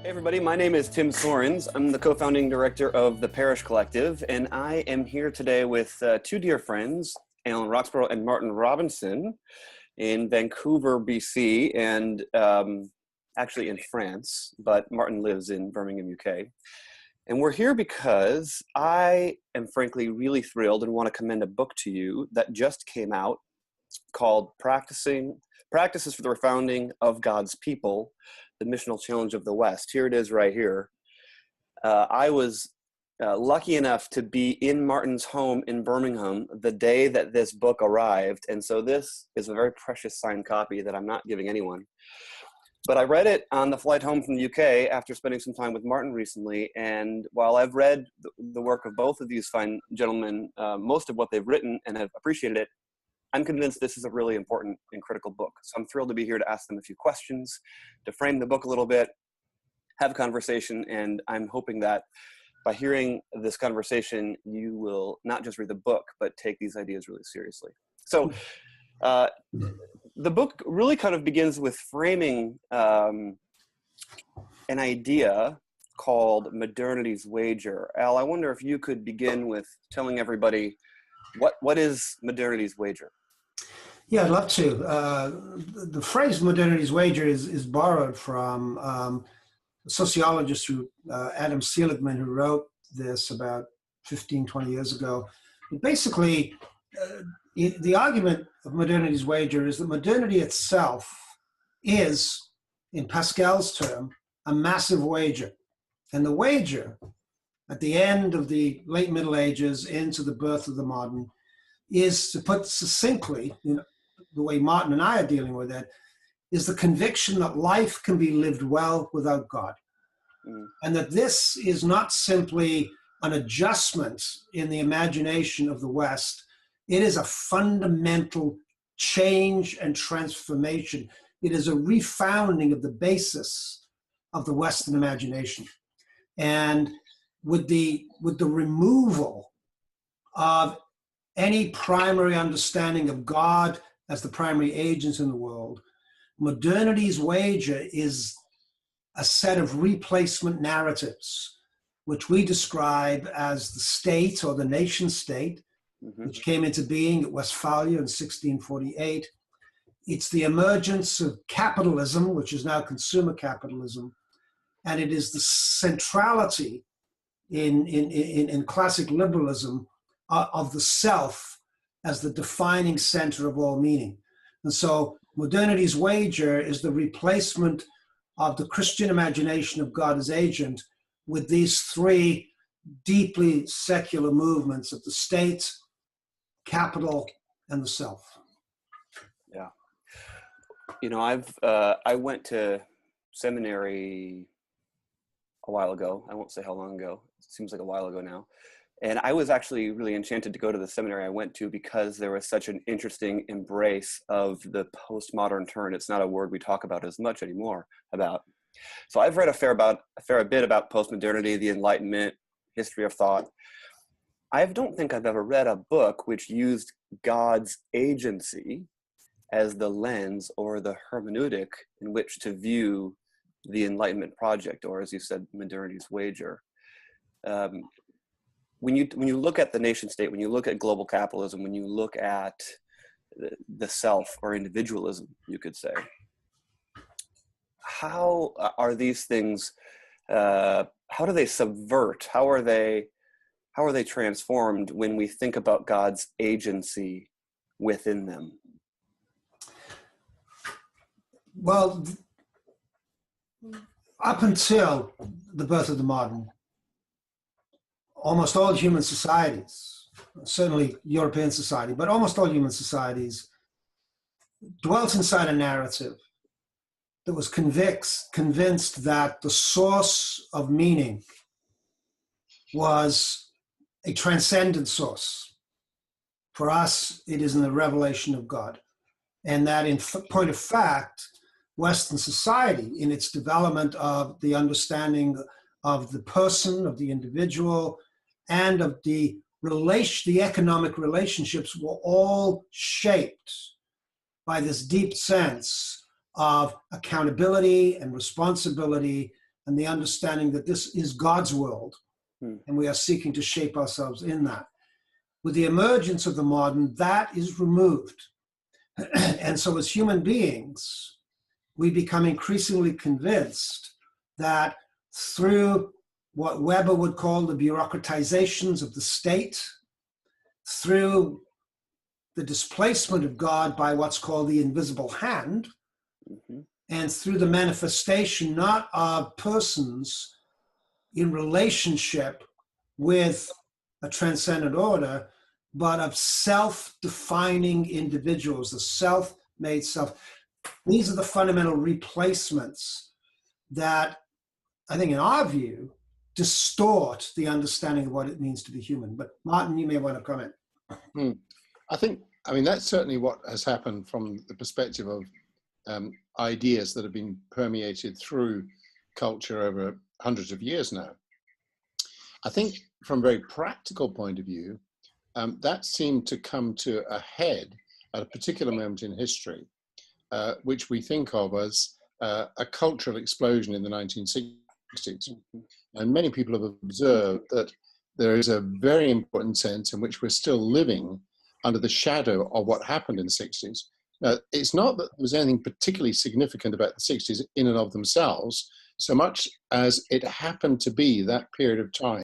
Hey everybody, my name is Tim Soerens. I'm the co-founding director of the Parish Collective, and I am here today with two dear friends, Alan Roxburgh and Martin Robinson, in Vancouver, BC, and actually in France, but Martin lives in Birmingham, UK. And we're here because I am frankly really thrilled and want to commend a book to you that just came out called Practices for the Refounding of God's People, the Missional Challenge of the West. Here it is right here. I was lucky enough to be in Martin's home in Birmingham the day that this book arrived. And so this is a very precious signed copy that I'm not giving anyone. But I read it on the flight home from the UK after spending some time with Martin recently. And while I've read the work of both of these fine gentlemen, most of what they've written and have appreciated it, I'm convinced this is a really important and critical book. So I'm thrilled to be here to ask them a few questions, to frame the book a little bit, have a conversation, and I'm hoping that by hearing this conversation, you will not just read the book, but take these ideas really seriously. So the book really kind of begins with framing an idea called modernity's wager. Al, I wonder if you could begin with telling everybody what is modernity's wager? Yeah, I'd love to. The phrase modernity's wager is borrowed from a sociologist Adam Seligman, who wrote this about 15, 20 years ago. But basically, the argument of modernity's wager is that modernity itself is, in Pascal's term, a massive wager. And the wager, at the end of the late Middle Ages into the birth of the modern, is, to put succinctly, the way Martin and I are dealing with it, is the conviction that life can be lived well without God. And that this is not simply an adjustment in the imagination of the West. It is a fundamental change and transformation. It is a refounding of the basis of the Western imagination. And with the removal of any primary understanding of God as the primary agent in the world, modernity's wager is a set of replacement narratives, which we describe as the state or the nation state, which came into being at Westphalia in 1648. It's the emergence of capitalism, which is now consumer capitalism, and it is the centrality in classic liberalism of the self as the defining center of all meaning. And so modernity's wager is the replacement of the Christian imagination of God as agent with these three deeply secular movements of the state, capital, and the self. Yeah. You know, I went to seminary a while ago. I won't say how long ago. It seems like a while ago now. And I was actually really enchanted to go to the seminary I went to because there was such an interesting embrace of the postmodern turn. It's not a word we talk about as much anymore about. So I've read a fair bit about postmodernity, the Enlightenment, history of thought. I don't think I've ever read a book which used God's agency as the lens or the hermeneutic in which to view the Enlightenment project, or as you said, modernity's wager. When you look at the nation state, when you look at global capitalism, when you look at the self or individualism, you could say, how are these things? How do they subvert? How are they transformed when we think about God's agency within them? Well, up until the birth of the modern, almost all human societies, certainly European society, but almost all human societies, dwelt inside a narrative that was convinced that the source of meaning was a transcendent source. For us, it is in the revelation of God. And that in point of fact, Western society, in its development of the understanding of the person, of the individual, and of the economic relationships, were all shaped by this deep sense of accountability and responsibility and the understanding that this is God's world, Hmm. and we are seeking to shape ourselves in that. With the emergence of the modern, that is removed. And so as human beings, we become increasingly convinced that through what Weber would call the bureaucratizations of the state, through the displacement of God by what's called the invisible hand, Mm-hmm. and through the manifestation not of persons in relationship with a transcendent order, but of self-defining individuals, the self-made self. These are the fundamental replacements that, I think in our view, distort the understanding of what it means to be human. But Martin, you may want to comment. I mean, that's certainly what has happened from the perspective of ideas that have been permeated through culture over hundreds of years now. I think from a very practical point of view, that seemed to come to a head at a particular moment in history, which we think of as a cultural explosion in the 1960s. And many people have observed that there is a very important sense in which we're still living under the shadow of what happened in the 60s. Now, it's not that there was anything particularly significant about the 60s in and of themselves, so much as it happened to be that period of time